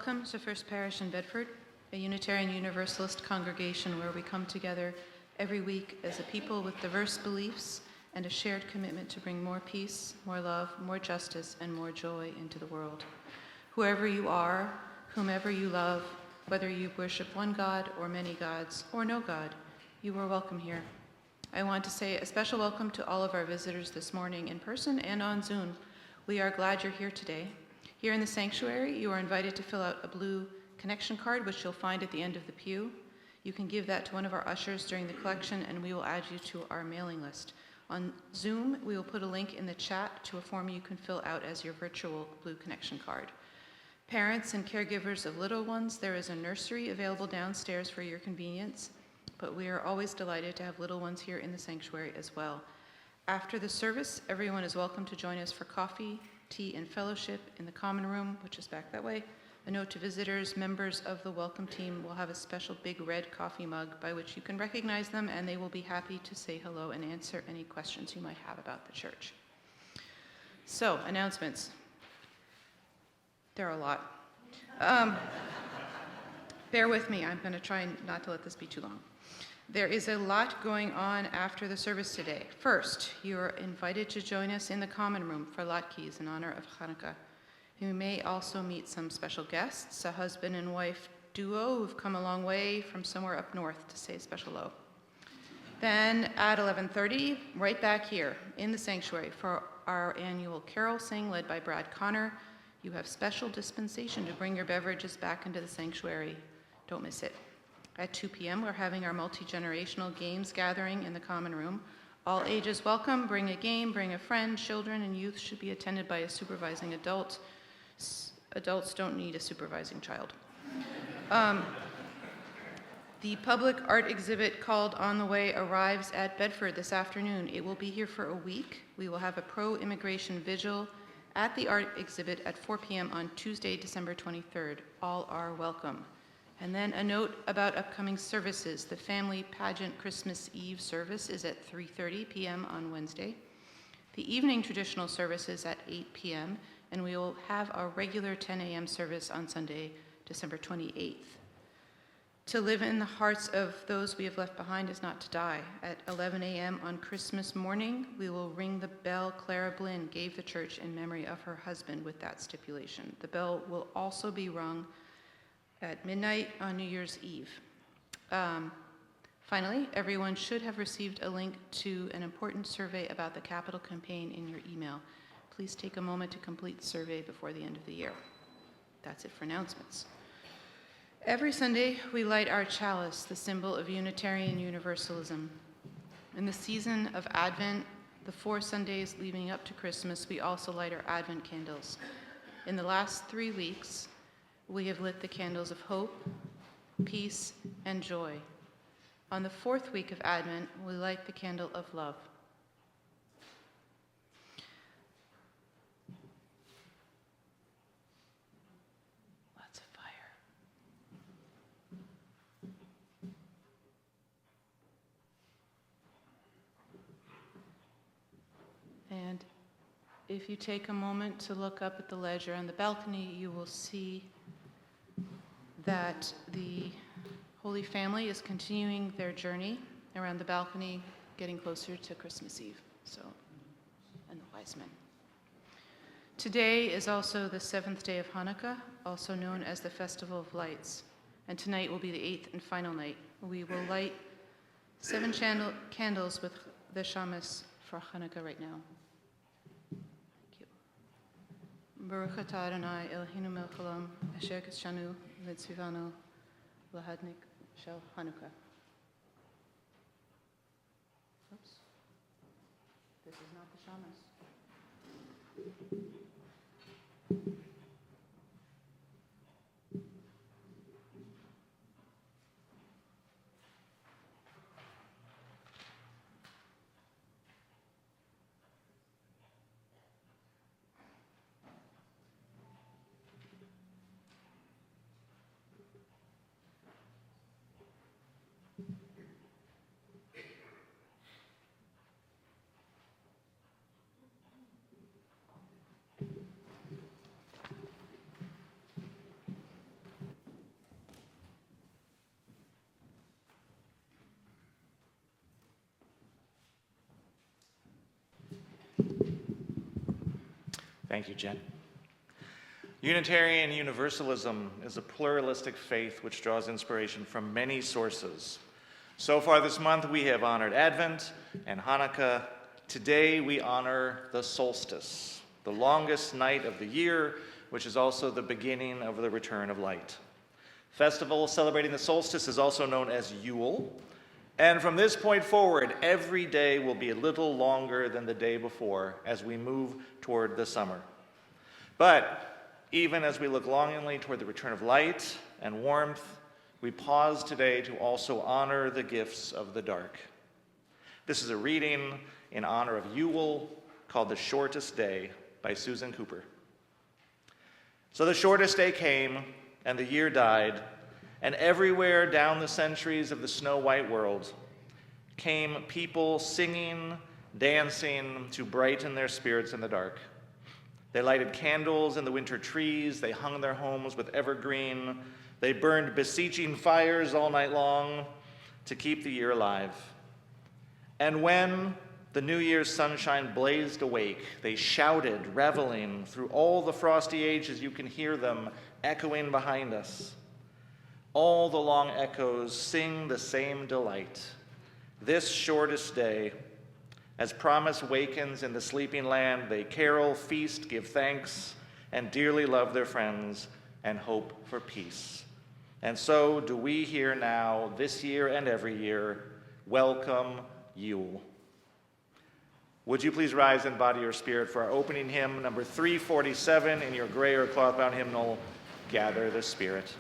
Welcome to First Parish in Bedford, a Unitarian Universalist congregation where we come together every week as a people with diverse beliefs and a shared commitment to bring more peace, more love, more justice, and more joy into the world. Whoever you are, whomever you love, whether you worship one God or many gods or no God, you are welcome here. I want to say a special welcome to all of our visitors this morning in person and on Zoom. We are glad you're here today. Here in the sanctuary, you are invited to fill out a blue connection card, which you'll find at the end of the pew. You can give that to one of our ushers during the collection, and we will add you to our mailing list. On Zoom, we will put a link in the chat to a form you can fill out as your virtual blue connection card. Parents and caregivers of little ones, there is a nursery available downstairs for your convenience, but we are always delighted to have little ones here in the sanctuary as well. After the service, everyone is welcome to join us for coffee, tea, and fellowship in the common room, which is back that way. A note to visitors, members of the welcome team will have a special big red coffee mug by which you can recognize them, and they will be happy to say hello and answer any questions you might have about the church. So, announcements. There are a lot. Bear with me, I'm going to try not to let this be too long. There is a lot going on after the service today. First, you are invited to join us in the common room for latkes in honor of Hanukkah. You may also meet some special guests, a husband and wife duo who've come a long way from somewhere up north to say a special hello. Then at 11:30, right back here in the sanctuary for our annual carol sing led by Brad Connor. You have special dispensation to bring your beverages back into the sanctuary. Don't miss it. At 2 p.m., we're having our multi-generational games gathering in the common room. All ages welcome. Bring a game, bring a friend. Children and youth should be attended by a supervising adult. Adults don't need a supervising child. The public art exhibit called On the Way arrives at Bedford this afternoon. It will be here for a week. We will have a pro-immigration vigil at the art exhibit at 4 p.m. on Tuesday, December 23rd. All are welcome. And then a note about upcoming services. The Family Pageant Christmas Eve service is at 3:30 p.m. on Wednesday. The evening traditional service is at 8 p.m., and we will have our regular 10 a.m. service on Sunday, December 28th. To live in the hearts of those we have left behind is not to die. At 11 a.m. on Christmas morning, we will ring the bell Clara Blinn gave the church in memory of her husband with that stipulation. The bell will also be rung at midnight on New Year's Eve. Finally, everyone should have received a link to an important survey about the capital campaign in your email. Please take a moment to complete the survey before the end of the year. That's it for announcements. Every Sunday, we light our chalice, the symbol of Unitarian Universalism. In the season of Advent, the 4 Sundays leading up to Christmas, we also light our Advent candles. In the last 3 weeks, we have lit the candles of hope, peace, and joy. On the 4th week of Advent, we light the candle of love. Lots of fire. And if you take a moment to look up at the ledger on the balcony, you will see that the Holy Family is continuing their journey around the balcony, getting closer to Christmas Eve, and the wise men. Today is also the 7th day of Hanukkah, also known as the Festival of Lights, and tonight will be the 8th and final night. We will light 7 candles with the shamas for Hanukkah right now. Baruch atah Adonai Eloheinu melech haolam, asher kidshanu v'tzivanu lahadnik shel Hanukkah. Oops. This is not the shamas. Thank you, Jen. Unitarian Universalism is a pluralistic faith which draws inspiration from many sources. So far this month, we have honored Advent and Hanukkah. Today, we honor the solstice, the longest night of the year, which is also the beginning of the return of light. Festival celebrating the solstice is also known as Yule. And from this point forward, every day will be a little longer than the day before as we move toward the summer. But even as we look longingly toward the return of light and warmth, we pause today to also honor the gifts of the dark. This is a reading in honor of Yule called The Shortest Day by Susan Cooper. So the shortest day came, and the year died, and everywhere down the centuries of the snow-white world came people singing, dancing to brighten their spirits in the dark. They lighted candles in the winter trees, they hung their homes with evergreen, they burned beseeching fires all night long to keep the year alive. And when the New Year's sunshine blazed awake, they shouted, reveling through all the frosty ages. You can hear them echoing behind us. All the long echoes sing the same delight. This shortest day, as promise wakens in the sleeping land, they carol, feast, give thanks, and dearly love their friends and hope for peace. And so do we here now, this year and every year, welcome Yule. Would you please rise and body your spirit for our opening hymn, number 347 in your gray or cloth-bound hymnal, Gather the Spirit.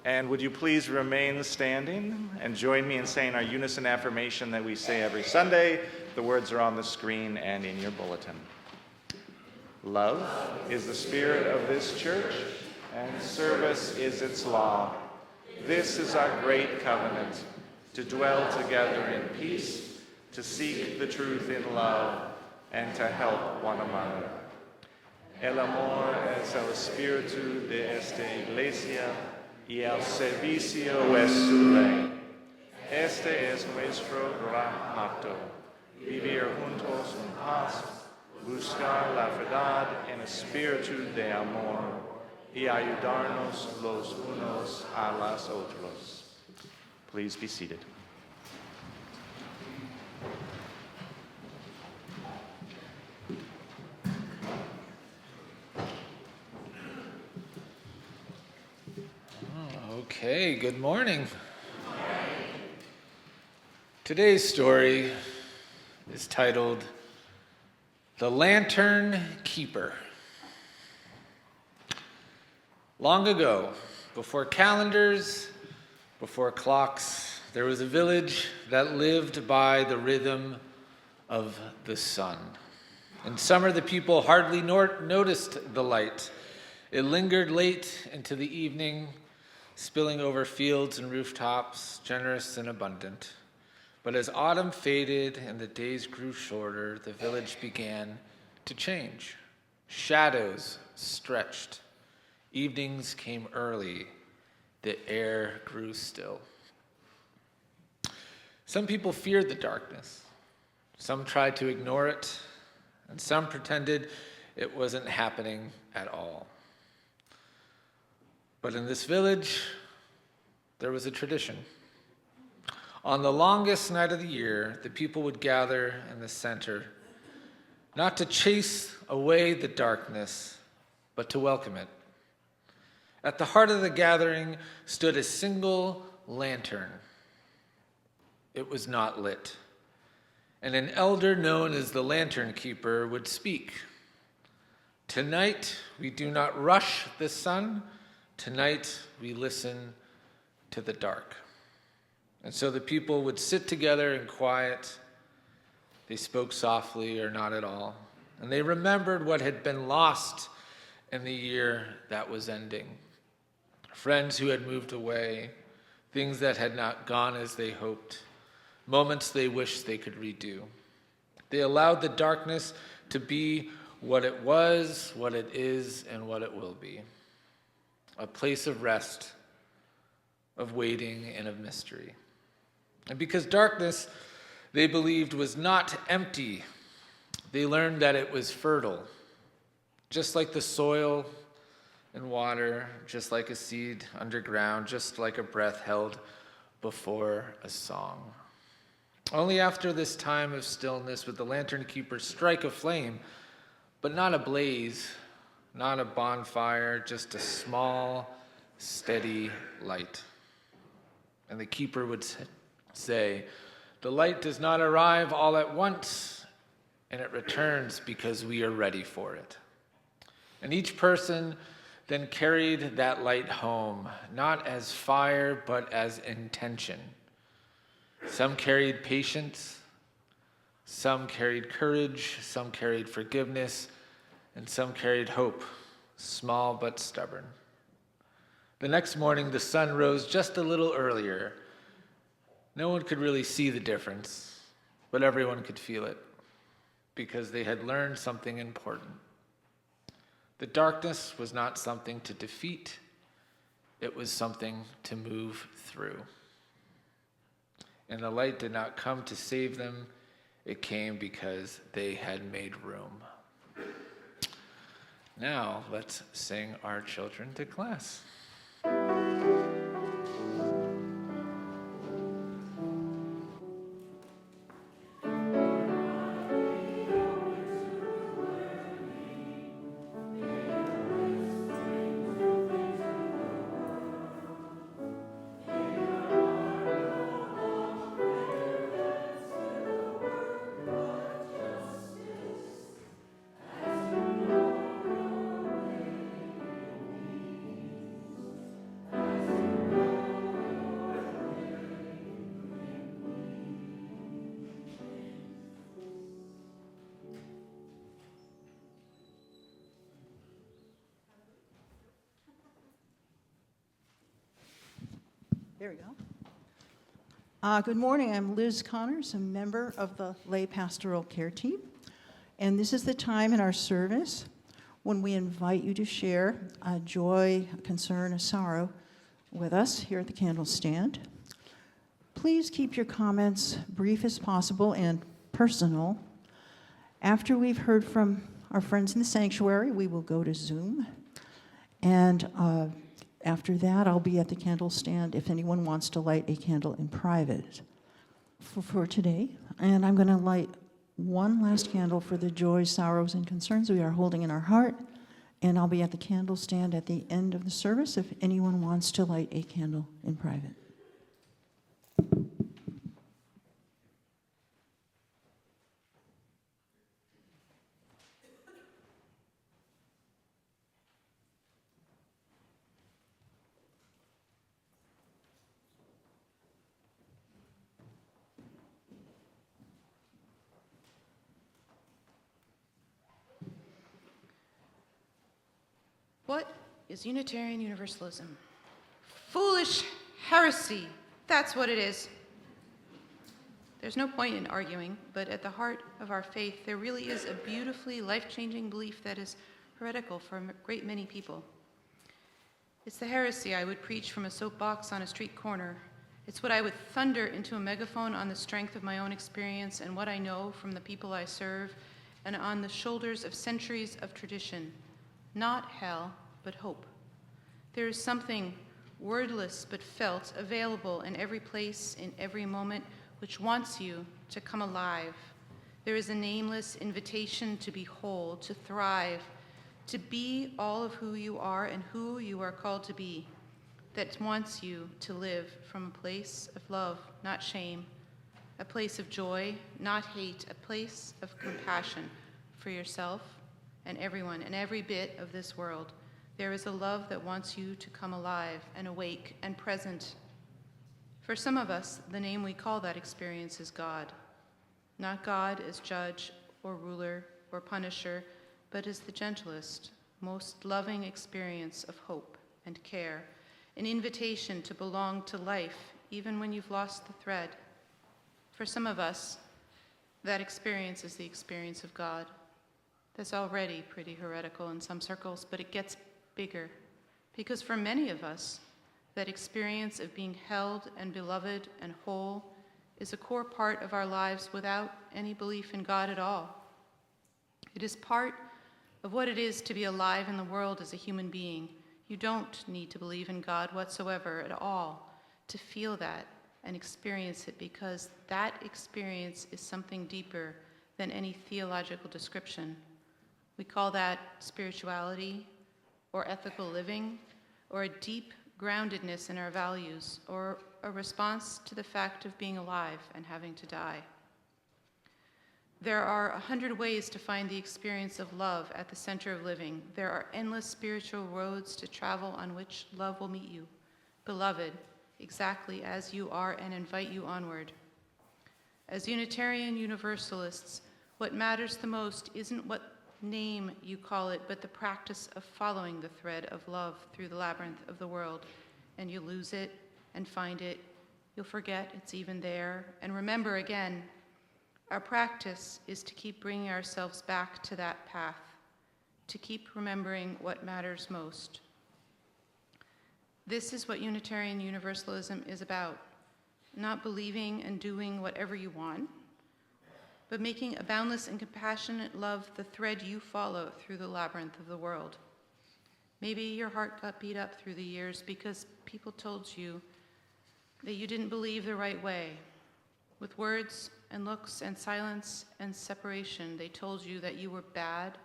And would you please remain standing and join me in saying our unison affirmation that we say every Sunday. The words are on the screen and in your bulletin. Love is the spirit of this church, and service is its law. This is our great covenant, to dwell together in peace, to seek the truth in love, and to help one another. El amor es el espíritu de esta iglesia y el servicio es su ley. Este es nuestro gran pacto, vivir juntos en paz, buscar la verdad en espíritu de amor y ayudarnos los unos a los otros. Please be seated. Okay, good morning. Today's story is titled The Lantern Keeper. Long ago, before calendars, before clocks, there was a village that lived by the rhythm of the sun. In summer, the people hardly noticed the light. It lingered late into the evening, spilling over fields and rooftops, generous and abundant. But as autumn faded and the days grew shorter, the village began to change. Shadows stretched. Evenings came early. The air grew still. Some people feared the darkness. Some tried to ignore it, and some pretended it wasn't happening at all. But in this village, there was a tradition. On the longest night of the year, the people would gather in the center, not to chase away the darkness, but to welcome it. At the heart of the gathering stood a single lantern. It was not lit, and an elder known as the lantern keeper would speak. Tonight, we do not rush the sun. Tonight, we listen to the dark. And so the people would sit together in quiet. They spoke softly or not at all. And they remembered what had been lost in the year that was ending. Friends who had moved away, things that had not gone as they hoped, moments they wished they could redo. They allowed the darkness to be what it was, what it is, and what it will be. A place of rest, of waiting, and of mystery. And because darkness, they believed, was not empty, they learned that it was fertile, just like the soil and water, just like a seed underground, just like a breath held before a song. Only after this time of stillness would the lantern keeper strike a flame, but not a blaze, not a bonfire, just a small, steady light. And the keeper would say, "The light does not arrive all at once, and it returns because we are ready for it." And each person then carried that light home, not as fire, but as intention. Some carried patience, some carried courage, some carried forgiveness, and some carried hope, small but stubborn. The next morning, the sun rose just a little earlier. No one could really see the difference, but everyone could feel it, because they had learned something important. The darkness was not something to defeat, it was something to move through. And the light did not come to save them, it came because they had made room. Now, let's sing our children to class. There we go. Good morning. I'm Liz Connors, a member of the Lay Pastoral Care Team. And this is the time in our service when we invite you to share a joy, a concern, a sorrow with us here at the candle stand. Please keep your comments brief as possible and personal. After we've heard from our friends in the sanctuary, we will go to Zoom. And after that, I'll be at the candle stand if anyone wants to light a candle in private for today. And I'm going to light one last candle for the joys, sorrows, and concerns we are holding in our heart. And I'll be at the candle stand at the end of the service if anyone wants to light a candle in private. What is Unitarian Universalism? Foolish heresy. That's what it is. There's no point in arguing, but at the heart of our faith, there really is a beautifully life-changing belief that is heretical for a great many people. It's the heresy I would preach from a soapbox on a street corner. It's what I would thunder into a megaphone on the strength of my own experience and what I know from the people I serve, and on the shoulders of centuries of tradition. Not hell, but hope. There is something wordless but felt, available in every place, in every moment, which wants you to come alive. There is a nameless invitation to be whole, to thrive, to be all of who you are and who you are called to be, that wants you to live from a place of love, not shame, a place of joy, not hate, a place of compassion for yourself and everyone and every bit of this world. There is a love that wants you to come alive and awake and present. For some of us, the name we call that experience is God. Not God as judge or ruler or punisher, but as the gentlest, most loving experience of hope and care, an invitation to belong to life even when you've lost the thread. For some of us, that experience is the experience of God. That's already pretty heretical in some circles, but it gets bigger. Because for many of us, that experience of being held and beloved and whole is a core part of our lives without any belief in God at all. It is part of what it is to be alive in the world as a human being. You don't need to believe in God whatsoever at all to feel that and experience it, because that experience is something deeper than any theological description. We call that spirituality or ethical living or a deep groundedness in our values or a response to the fact of being alive and having to die. There are 100 ways to find the experience of love at the center of living. There are endless spiritual roads to travel on which love will meet you, beloved, exactly as you are, and invite you onward. As Unitarian Universalists, what matters the most isn't what name you call it, but the practice of following the thread of love through the labyrinth of the world. And you lose it and find it. You'll forget it's even there and remember again. Our practice is to keep bringing ourselves back to that path, to keep remembering what matters most. This is what Unitarian Universalism is about, not believing and doing whatever you want, but making a boundless and compassionate love the thread you follow through the labyrinth of the world. Maybe your heart got beat up through the years because people told you that you didn't believe the right way. With words and looks and silence and separation, they told you that you were bad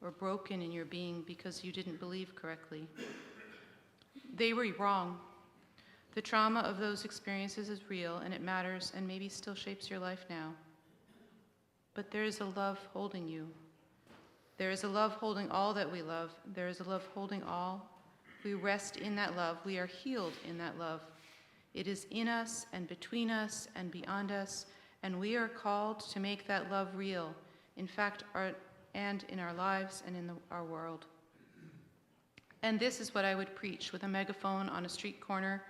or broken in your being because you didn't believe correctly. They were wrong. The trauma of those experiences is real, and it matters and maybe still shapes your life now. But there is a love holding you. There is a love holding all that we love. There is a love holding all. We rest in that love. We are healed in that love. It is in us and between us and beyond us, and we are called to make that love real, in fact, and in our lives and in our world. And this is what I would preach with a megaphone on a street corner,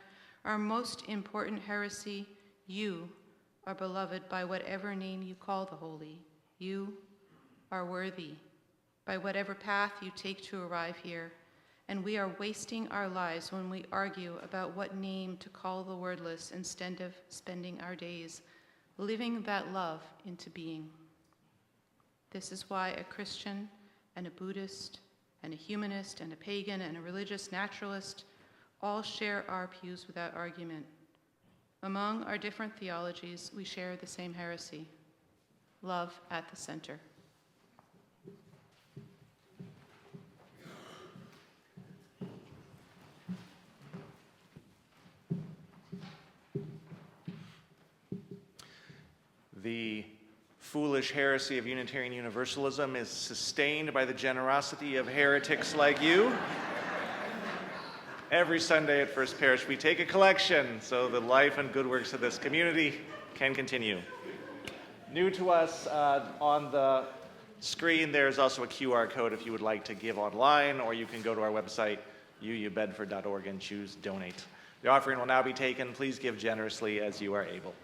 Our most important heresy, you are beloved by whatever name you call the holy. You are worthy by whatever path you take to arrive here. And we are wasting our lives when we argue about what name to call the wordless instead of spending our days living that love into being. This is why a Christian and a Buddhist and a humanist and a pagan and a religious naturalist all share our pews without argument. Among our different theologies, we share the same heresy, love at the center. The foolish heresy of Unitarian Universalism is sustained by the generosity of heretics like you. Every Sunday at First Parish, we take a collection so the life and good works of this community can continue. New to us, on the screen, there's also a QR code if you would like to give online, or you can go to our website, uubedford.org, and choose Donate. The offering will now be taken. Please give generously as you are able.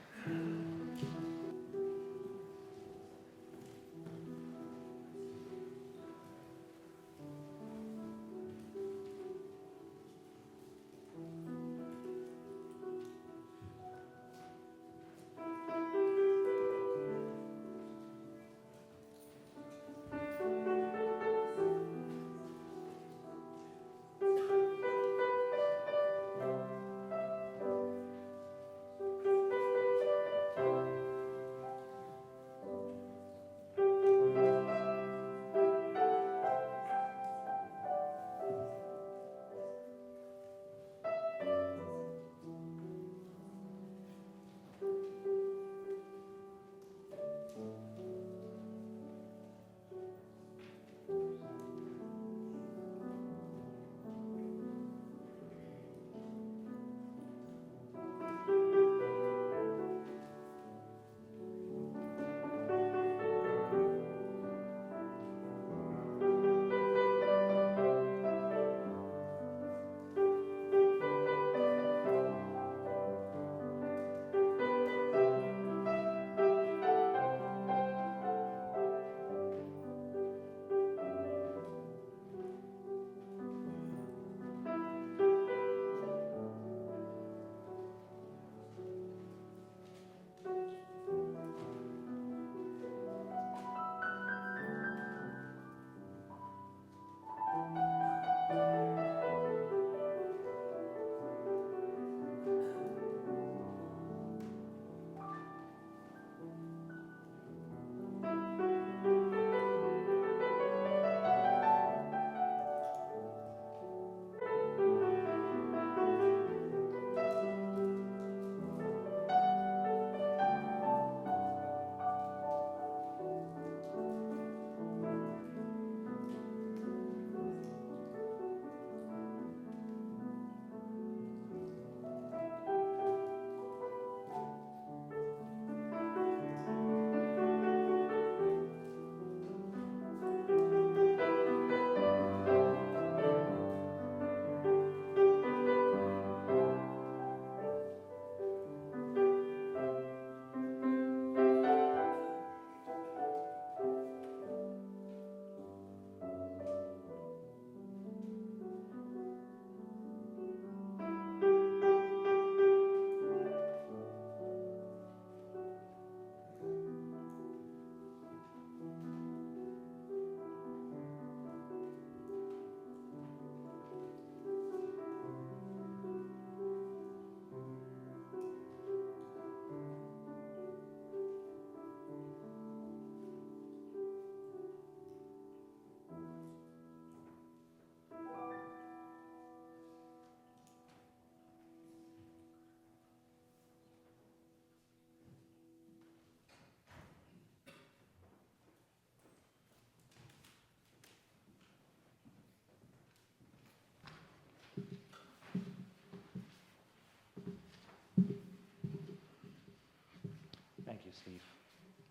Thank you, Steve.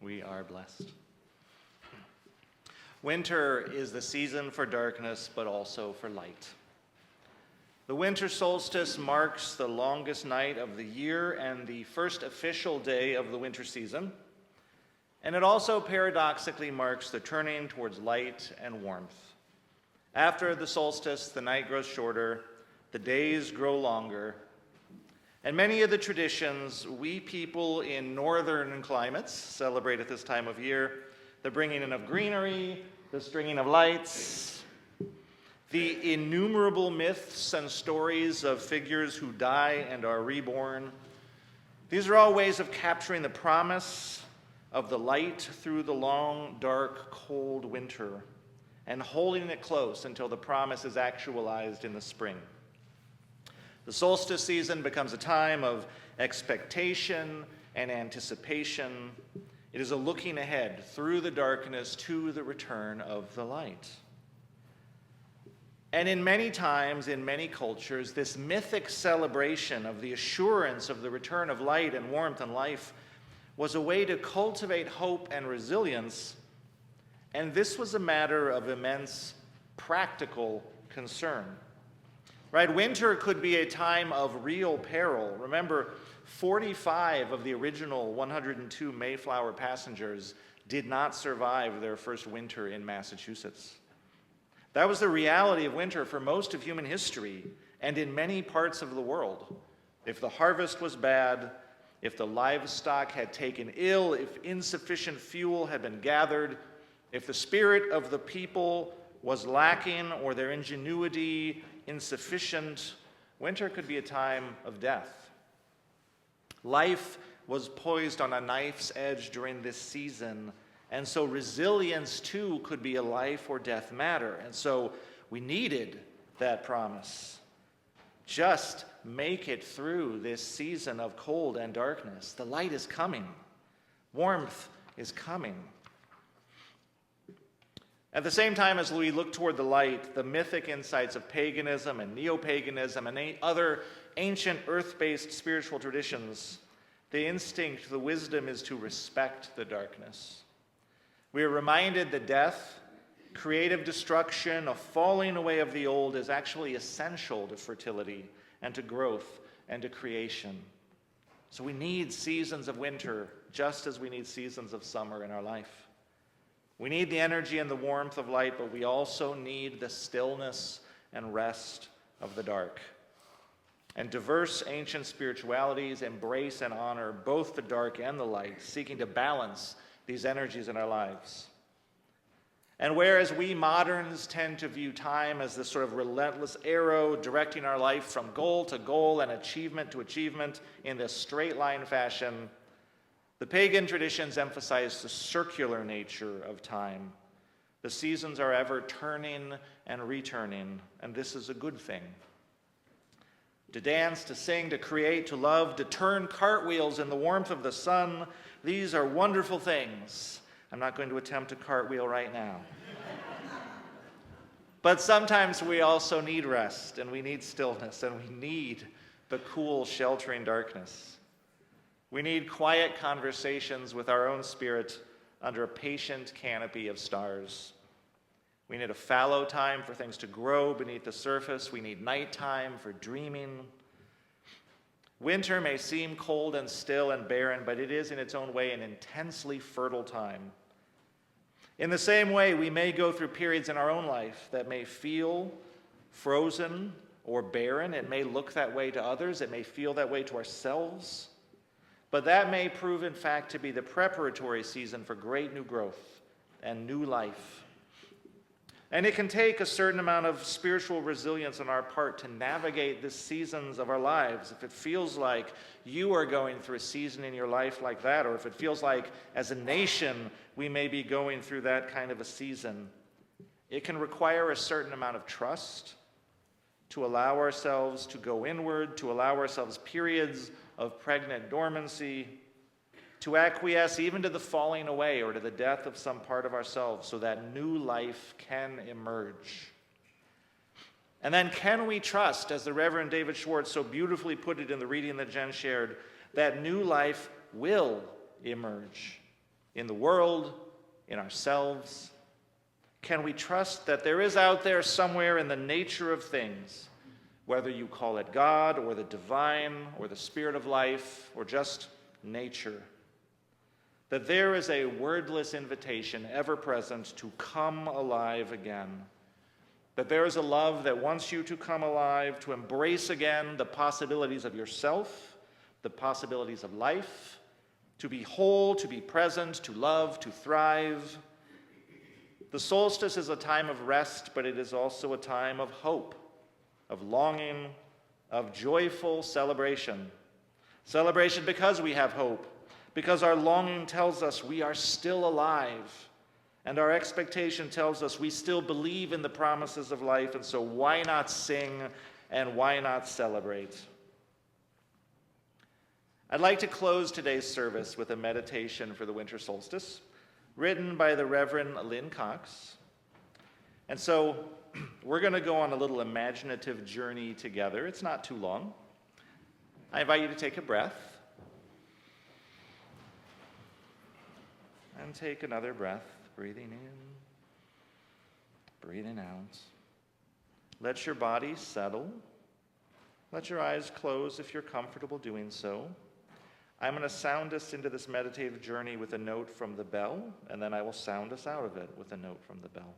We are blessed. Winter is the season for darkness, but also for light. The winter solstice marks the longest night of the year and the first official day of the winter season. And it also paradoxically marks the turning towards light and warmth. After the solstice, the night grows shorter, the days grow longer, and many of the traditions we people in northern climates celebrate at this time of year: the bringing in of greenery, the stringing of lights, the innumerable myths and stories of figures who die and are reborn. These are all ways of capturing the promise of the light through the long, dark, cold winter and holding it close until the promise is actualized in the spring. The solstice season becomes a time of expectation and anticipation. It is a looking ahead through the darkness to the return of the light. And in many times, in many cultures, this mythic celebration of the assurance of the return of light and warmth and life was a way to cultivate hope and resilience, and this was a matter of immense practical concern. Right? Winter could be a time of real peril. Remember, 45 of the original 102 Mayflower passengers did not survive their first winter in Massachusetts. That was the reality of winter for most of human history and in many parts of the world. If the harvest was bad, if the livestock had taken ill, if insufficient fuel had been gathered, if the spirit of the people was lacking or their ingenuity insufficient, winter could be a time of death. Life was poised on a knife's edge during this season, and so resilience too could be a life or death matter. And so we needed that promise. Just make it through this season of cold and darkness. The light is coming. Warmth is coming. At the same time as we look toward the light, the mythic insights of paganism and neo-paganism and other ancient earth-based spiritual traditions, the instinct, the wisdom is to respect the darkness. We are reminded that death, creative destruction, a falling away of the old is actually essential to fertility and to growth and to creation. So we need seasons of winter just as we need seasons of summer in our life. We need the energy and the warmth of light, but we also need the stillness and rest of the dark. And diverse ancient spiritualities embrace and honor both the dark and the light, seeking to balance these energies in our lives. And whereas we moderns tend to view time as this sort of relentless arrow directing our life from goal to goal and achievement to achievement in this straight line fashion, the pagan traditions emphasize the circular nature of time. The seasons are ever turning and returning, and this is a good thing. To dance, to sing, to create, to love, to turn cartwheels in the warmth of the sun, these are wonderful things. I'm not going to attempt a cartwheel right now. But sometimes we also need rest, and we need stillness, and we need the cool, sheltering darkness. We need quiet conversations with our own spirit under a patient canopy of stars. We need a fallow time for things to grow beneath the surface. We need nighttime for dreaming. Winter may seem cold and still and barren, but it is in its own way an intensely fertile time. In the same way, we may go through periods in our own life that may feel frozen or barren. It may look that way to others. It may feel that way to ourselves. But that may prove, in fact, to be the preparatory season for great new growth and new life. And it can take a certain amount of spiritual resilience on our part to navigate the seasons of our lives. If it feels like you are going through a season in your life like that, or if it feels like as a nation we may be going through that kind of a season, it can require a certain amount of trust to allow ourselves to go inward, to allow ourselves periods of pregnant dormancy, to acquiesce even to the falling away or to the death of some part of ourselves so that new life can emerge. And then can we trust, as the Reverend David Schwartz so beautifully put it in the reading that Jen shared, that new life will emerge in the world, in ourselves? Can we trust that there is out there somewhere in the nature of things whether you call it God or the divine or the spirit of life or just nature, that there is a wordless invitation ever present to come alive again, that there is a love that wants you to come alive, to embrace again the possibilities of yourself, the possibilities of life, to be whole, to be present, to love, to thrive. The solstice is a time of rest, but it is also a time of hope, of longing, of joyful celebration. Celebration because we have hope, because our longing tells us we are still alive, and our expectation tells us we still believe in the promises of life, and so why not sing and why not celebrate? I'd like to close today's service with a meditation for the winter solstice, written by the Reverend Lynn Cox. And so we're going to go on a little imaginative journey together. It's not too long. I invite you to take a breath. And take another breath, breathing in, breathing out. Let your body settle. Let your eyes close if you're comfortable doing so. I'm going to sound us into this meditative journey with a note from the bell, and then I will sound us out of it with a note from the bell.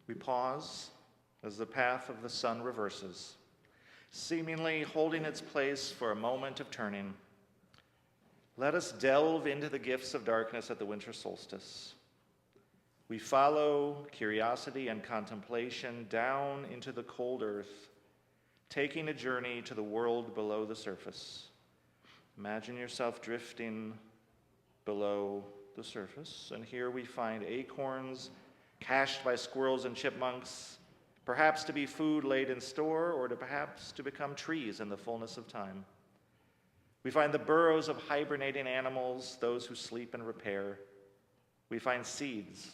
We pause as the path of the sun reverses, seemingly holding its place for a moment of turning. Let us delve into the gifts of darkness at the winter solstice. We follow curiosity and contemplation down into the cold earth, taking a journey to the world below the surface. Imagine yourself drifting below the surface, and here we find acorns cached by squirrels and chipmunks, perhaps to be food laid in store, or to perhaps to become trees in the fullness of time. We find the burrows of hibernating animals, those who sleep and repair. We find seeds,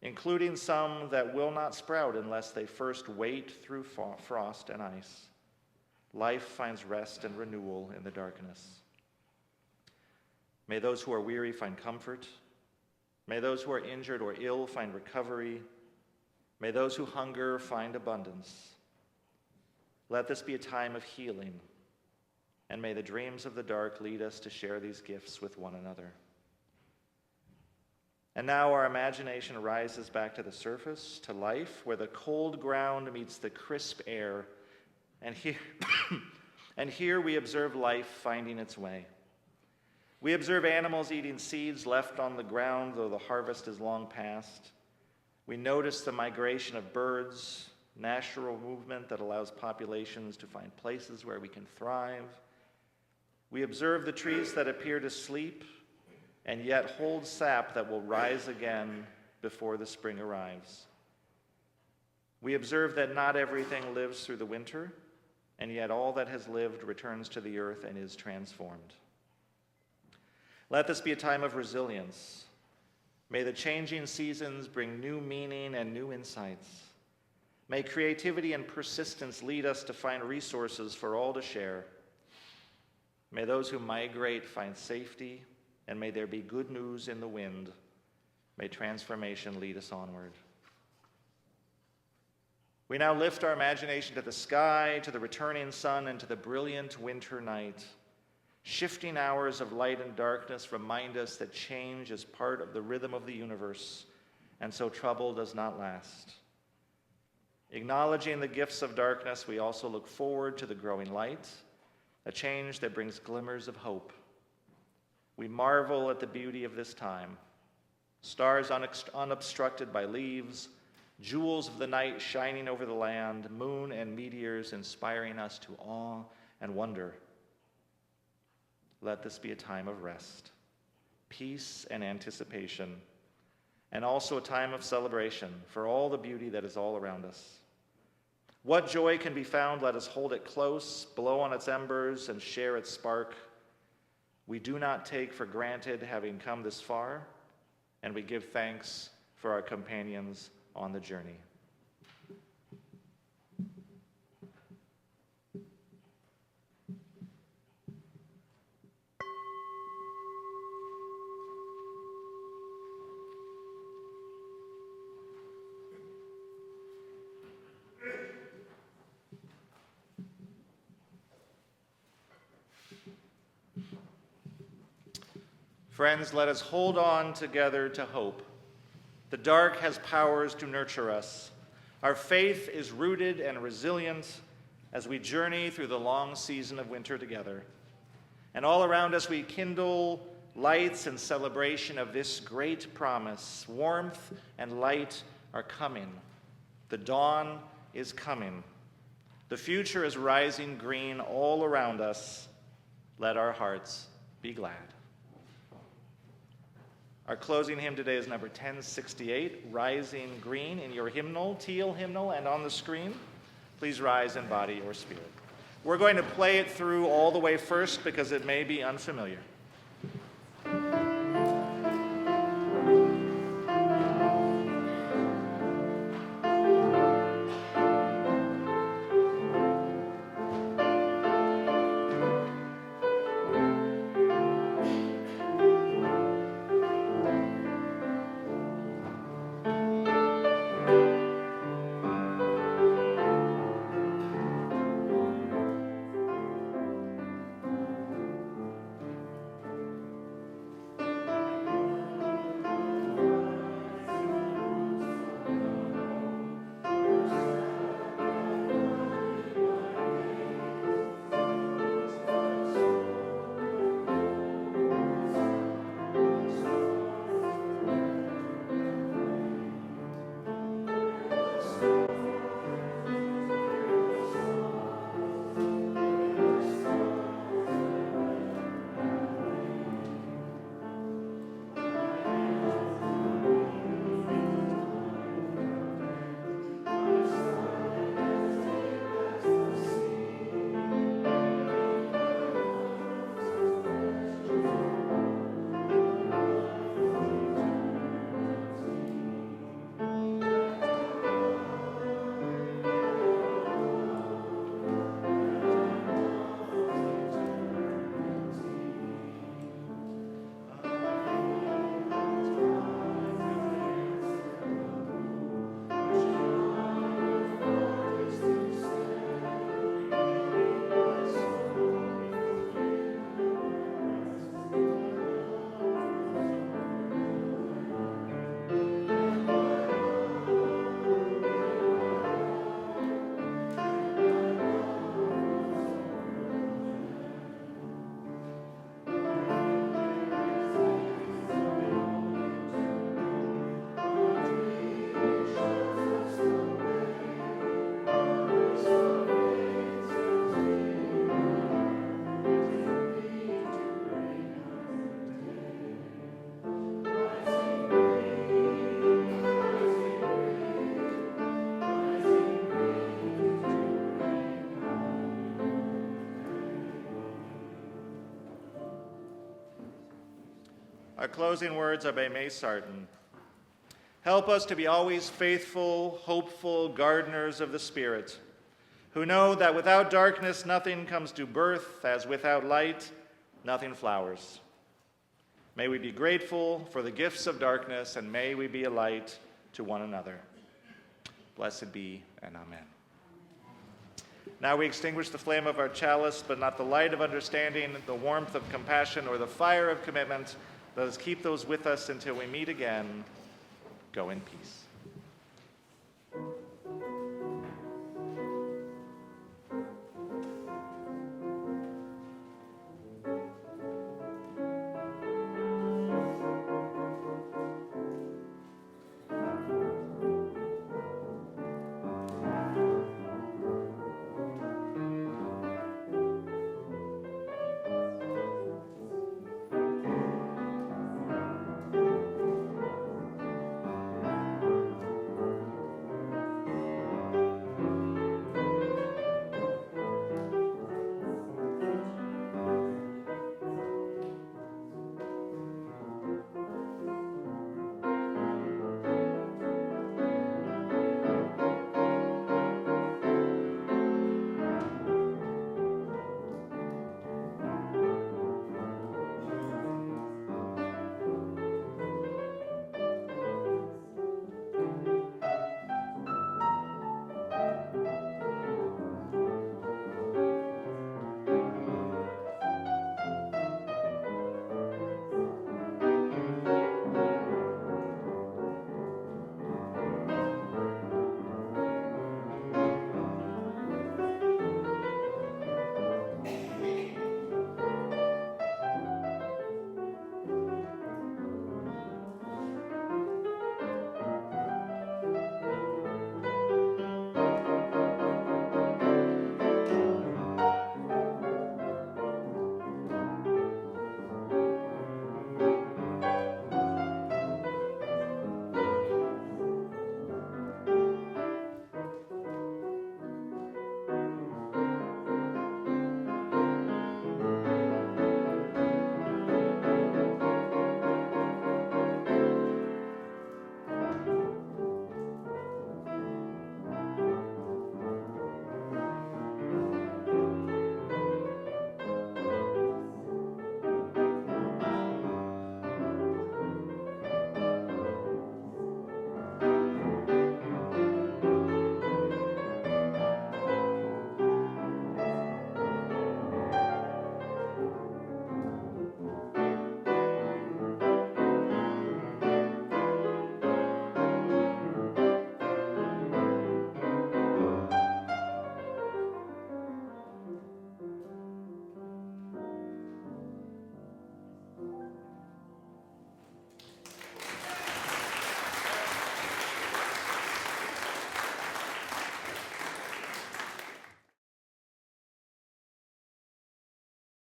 including some that will not sprout unless they first wait through frost and ice. Life finds rest and renewal in the darkness. May those who are weary find comfort. May those who are injured or ill find recovery. May those who hunger find abundance. Let this be a time of healing, and may the dreams of the dark lead us to share these gifts with one another. And now our imagination rises back to the surface, to life, where the cold ground meets the crisp air, and here, and here we observe life finding its way. We observe animals eating seeds left on the ground, though the harvest is long past. We notice the migration of birds, natural movement that allows populations to find places where we can thrive. We observe the trees that appear to sleep and yet hold sap that will rise again before the spring arrives. We observe that not everything lives through the winter, and yet all that has lived returns to the earth and is transformed. Let this be a time of resilience. May the changing seasons bring new meaning and new insights. May creativity and persistence lead us to find resources for all to share. May those who migrate find safety, and may there be good news in the wind. May transformation lead us onward. We now lift our imagination to the sky, to the returning sun, and to the brilliant winter night. Shifting hours of light and darkness remind us that change is part of the rhythm of the universe, and so trouble does not last. Acknowledging the gifts of darkness, we also look forward to the growing light, a change that brings glimmers of hope. We marvel at the beauty of this time. Stars unobstructed by leaves, jewels of the night shining over the land, moon and meteors inspiring us to awe and wonder. Let this be a time of rest, peace and anticipation, and also a time of celebration for all the beauty that is all around us. What joy can be found? Let us hold it close, blow on its embers, and share its spark. We do not take for granted having come this far, and we give thanks for our companions on the journey. Friends, let us hold on together to hope. The dark has powers to nurture us. Our faith is rooted and resilient as we journey through the long season of winter together. And all around us we kindle lights in celebration of this great promise. Warmth and light are coming. The dawn is coming. The future is rising green all around us. Let our hearts be glad. Our closing hymn today is number 1068, Rising Green, in your hymnal, teal hymnal, and on the screen. Please rise in body or spirit. We're going to play it through all the way first because it may be unfamiliar. Our closing words are by May Sarton. Help us to be always faithful, hopeful gardeners of the Spirit, who know that without darkness nothing comes to birth, as without light nothing flowers. May we be grateful for the gifts of darkness, and may we be a light to one another. Blessed be, and amen. Now we extinguish the flame of our chalice, but not the light of understanding, the warmth of compassion, or the fire of commitment. Let us keep those with us until we meet again. Go in peace.